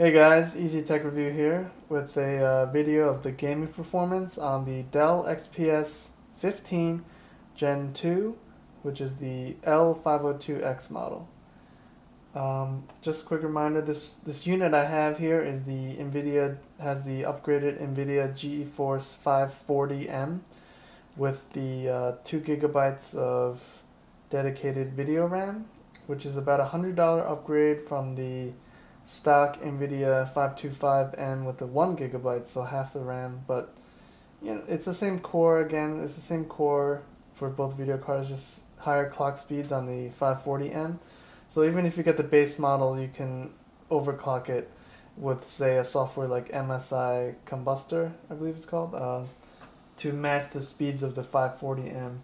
Hey guys, Easy Tech Review here with a video of the gaming performance on the Dell XPS 15 Gen 2, which is the L502x model. Just a quick reminder, this unit I have here is the has the upgraded NVIDIA GeForce 540M with the 2 gigabytes of dedicated video RAM, which is about a $100 upgrade from the stock NVIDIA 525N with the 1 gigabyte, so half the RAM. But it's the same core again. It's the same core for both video cards, just higher clock speeds on the 540M. So even if you get the base model, you can overclock it with, say, a software like MSI Combustor, I believe it's called, to match the speeds of the 540M.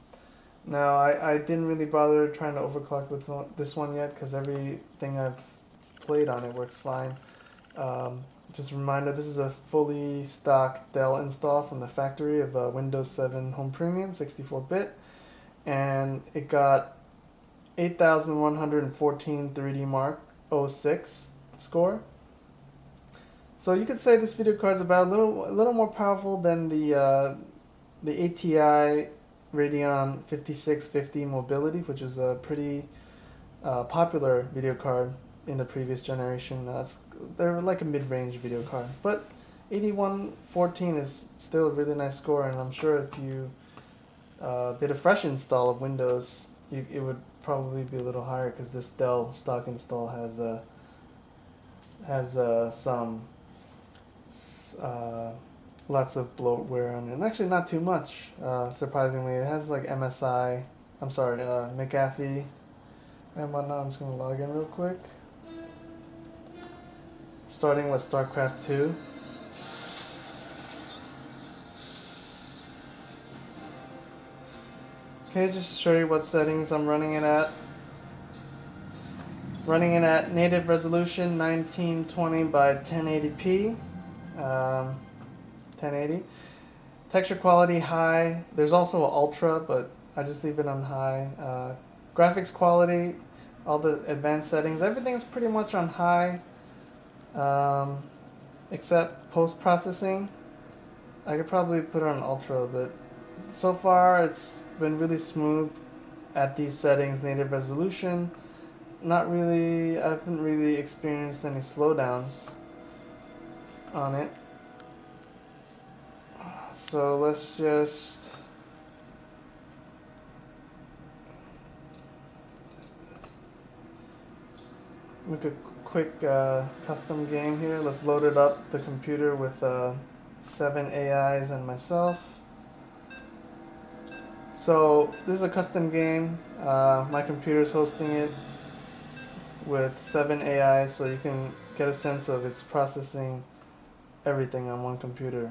Now, I didn't really bother trying to overclock with this one yet because everything I've played on it works fine. Just a reminder, this is a fully stock Dell install from the factory of Windows 7 Home Premium 64-bit, and it got 8,114 3D Mark 06 score. So you could say this video card is about a little more powerful than the ATI Radeon 5650 Mobility, which is a pretty popular video card in the previous generation. They're like a mid-range video card, but 8114 is still a really nice score, and I'm sure if you did a fresh install of Windows, it would probably be a little higher because this Dell stock install has some lots of bloatware on it, and actually not too much. Surprisingly, it has like MSI, McAfee and whatnot. I'm just gonna log in real quick. Starting with Starcraft 2. Okay, just to show you what settings I'm running it at. Running it at native resolution 1920 by 1080p. 1080. Texture quality high. There's also an ultra, but I just leave it on high. Graphics quality, all the advanced settings, everything is pretty much on high. Except post-processing. I could probably put it on ultra, but so far it's been really smooth at these settings. Native resolution, I haven't really experienced any slowdowns on it. So let's just make a quick custom game here. Let's load it up the computer with 7 AIs and myself. So this is a custom game. My computer is hosting it with 7 AIs, so you can get a sense of its processing everything on one computer.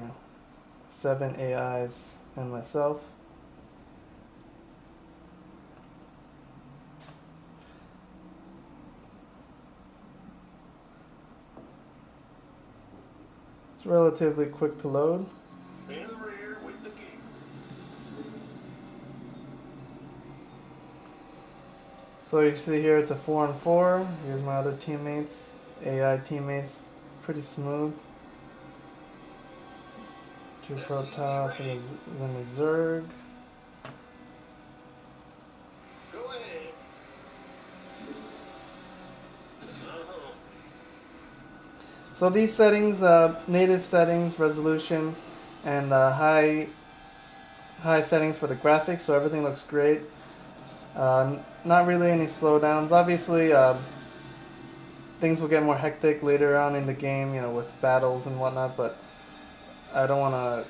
7 AIs and myself. It's relatively quick to load. So you see here it's a 4-on-4. Here's my other teammates, AI teammates, pretty smooth. 2 Protoss and a Zerg. Go ahead. So these settings, native settings, resolution, and high settings for the graphics, so everything looks great. Not really any slowdowns. Obviously, things will get more hectic later on in the game, with battles and whatnot, but I don't want to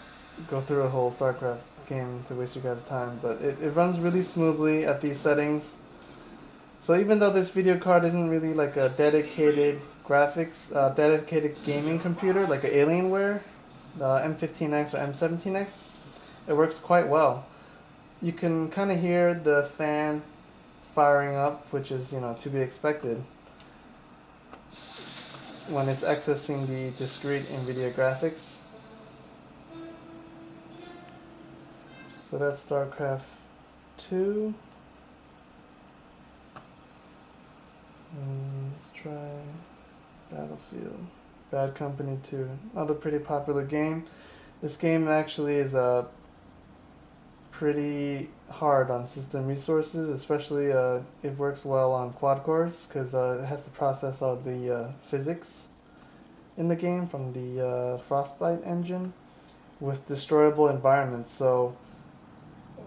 go through a whole Starcraft game to waste you guys' time, but it runs really smoothly at these settings. So even though this video card isn't really like a dedicated dedicated gaming computer, like an Alienware, the M15X or M17X, it works quite well. You can kind of hear the fan firing up, which is, to be expected when it's accessing the discrete NVIDIA graphics. So that's Starcraft 2. Let's try Battlefield. Bad Company 2. Another pretty popular game. This game actually is pretty hard on system resources, especially it works well on quad cores because it has to process all the physics in the game from the Frostbite engine with destroyable environments. So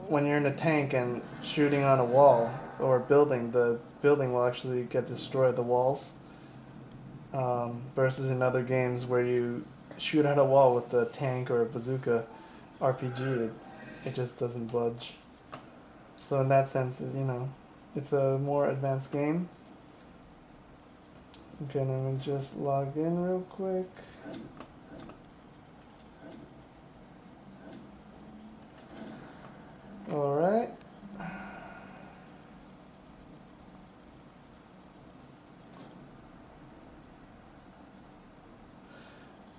when you're in a tank and shooting on a wall or a building, the building will actually get destroyed, the walls. Versus in other games where you shoot at a wall with a tank or a bazooka RPG, it just doesn't budge. So in that sense, you know, it's a more advanced game. Okay, let me just log in real quick. Alright.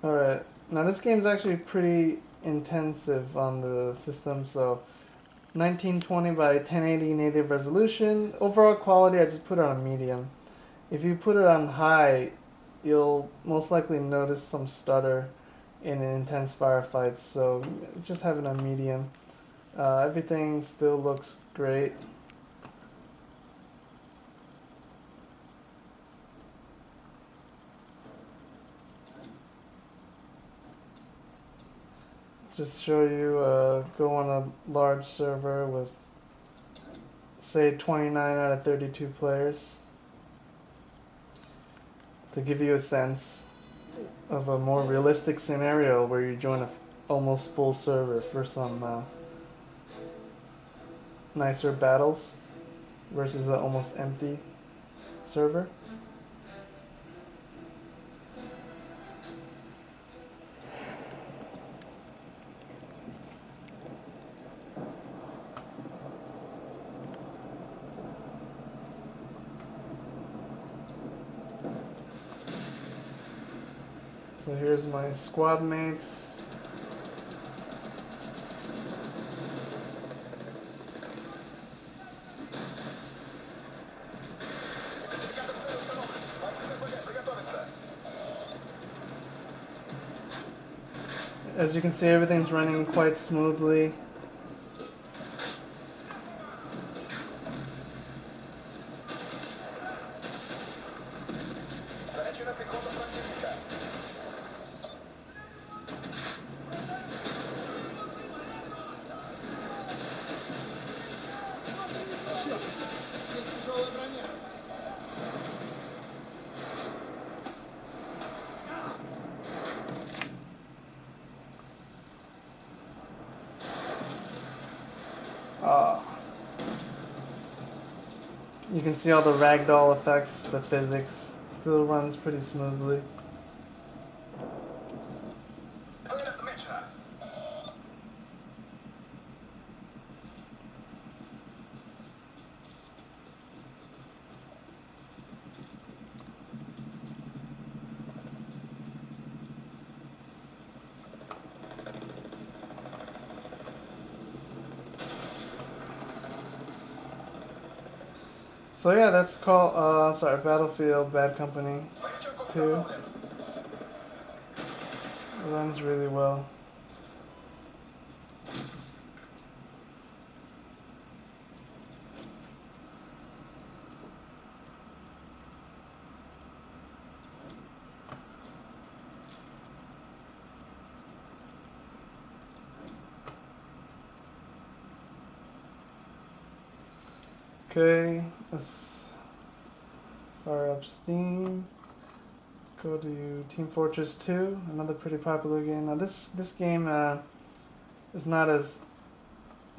Alright, now this game is actually pretty intensive on the system, so 1920 by 1080 native resolution. Overall quality, I just put it on medium. If you put it on high, you'll most likely notice some stutter in intense firefights, so just have it on medium. Everything still looks great. Just show you, go on a large server with, say, 29 out of 32 players to give you a sense of a more realistic scenario where you join a almost full server for some nicer battles versus an almost empty server. So here's my squad mates. As you can see, everything's running quite smoothly. You can see all the ragdoll effects, the physics still runs pretty smoothly. So yeah, that's called, Battlefield Bad Company 2. It runs really well. Okay, let's fire up Steam. Go to Team Fortress 2, another pretty popular game. Now this game is not as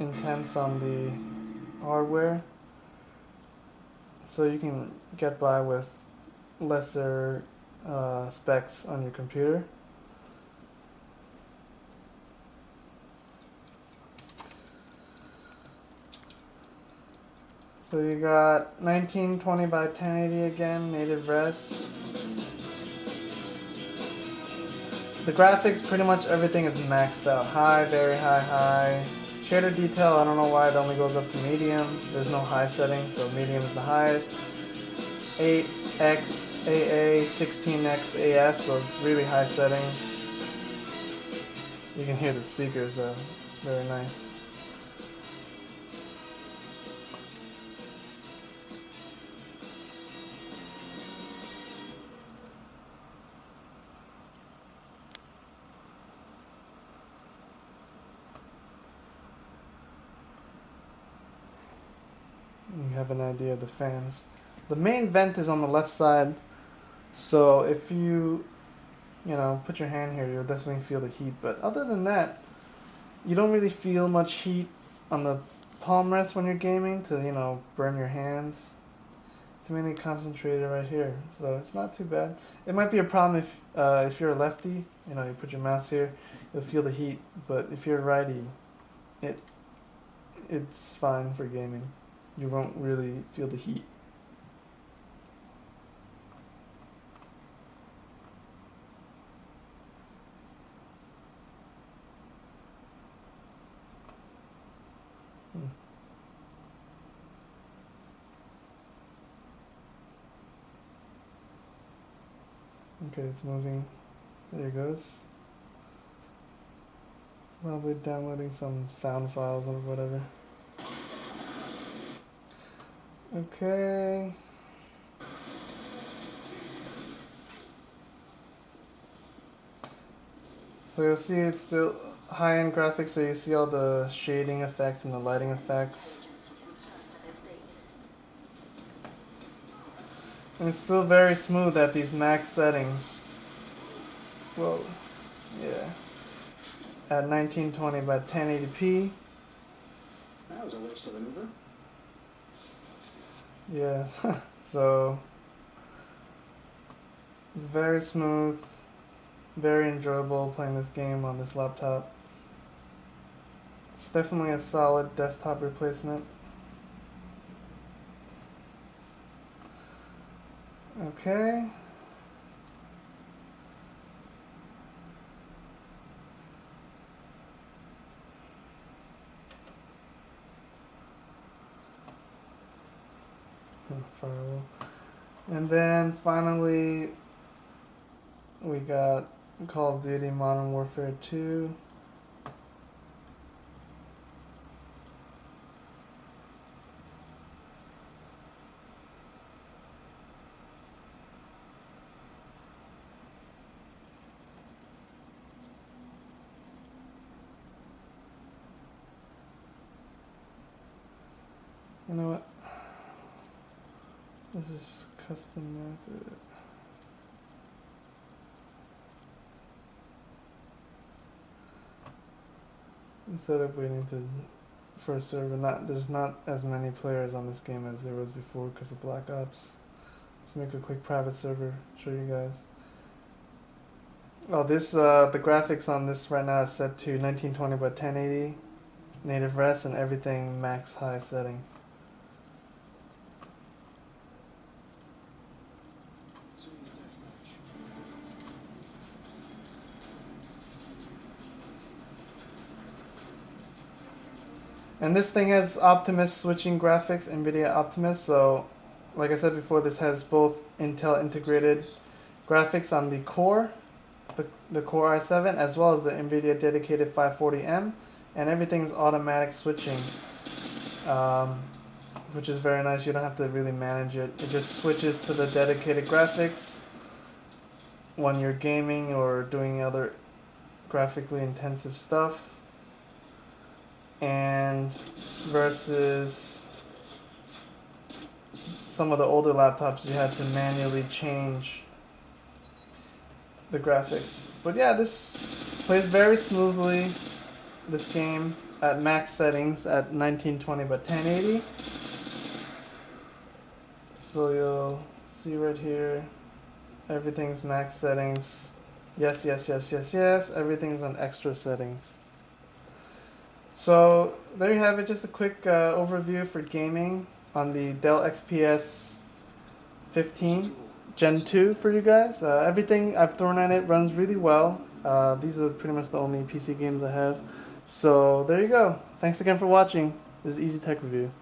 intense on the hardware, so you can get by with lesser specs on your computer. So you got 1920 by 1080 again, native res. The graphics, pretty much everything is maxed out. High, very high, high. Shader detail, I don't know why it only goes up to medium. There's no high setting, so medium is the highest. 8x AA16X AF, so it's really high settings. You can hear the speakers, it's very nice. You have an idea of the fans. The main vent is on the left side, so if you put your hand here, you'll definitely feel the heat. But other than that, you don't really feel much heat on the palm rest when you're gaming to, burn your hands. It's mainly concentrated right here, so it's not too bad. It might be a problem if you're a lefty, you put your mouse here, you'll feel the heat. But if you're a righty, it's fine for gaming. You won't really feel the heat. Okay, it's moving. There it goes. Probably downloading some sound files or whatever. Okay. So you'll see it's still high-end graphics, so you see all the shading effects and the lighting effects. And it's still very smooth at these max settings. Whoa. Yeah. At 1920 by 1080p. That was a waste of maneuver. Yes. So it's very smooth, very enjoyable playing this game on this laptop. It's definitely a solid desktop replacement. Okay. Firewall. And then finally we got Call of Duty Modern Warfare 2. You know what? This is custom map. Instead of waiting for a server, there's not as many players on this game as there was before because of Black Ops. Let's make a quick private server, show you guys. Oh, the graphics on this right now is set to 1920 by 1080, native res, and everything max high settings. And this thing has Optimus switching graphics, NVIDIA Optimus, so like I said before, this has both Intel integrated graphics on the core, the Core i7, as well as the NVIDIA dedicated 540M, and everything's automatic switching, which is very nice. You don't have to really manage it. It just switches to the dedicated graphics when you're gaming or doing other graphically intensive stuff. And versus some of the older laptops, you had to manually change the graphics. But yeah, this plays very smoothly, this game, at max settings at 1920 by 1080. So you'll see right here, everything's max settings. Yes, yes, yes, yes, yes, everything's on extra settings. So there you have it, just a quick overview for gaming on the Dell XPS 15 Gen 2 for you guys. Everything I've thrown at it runs really well. These are pretty much the only PC games I have. So there you go. Thanks again for watching. This is Easy Tech Review.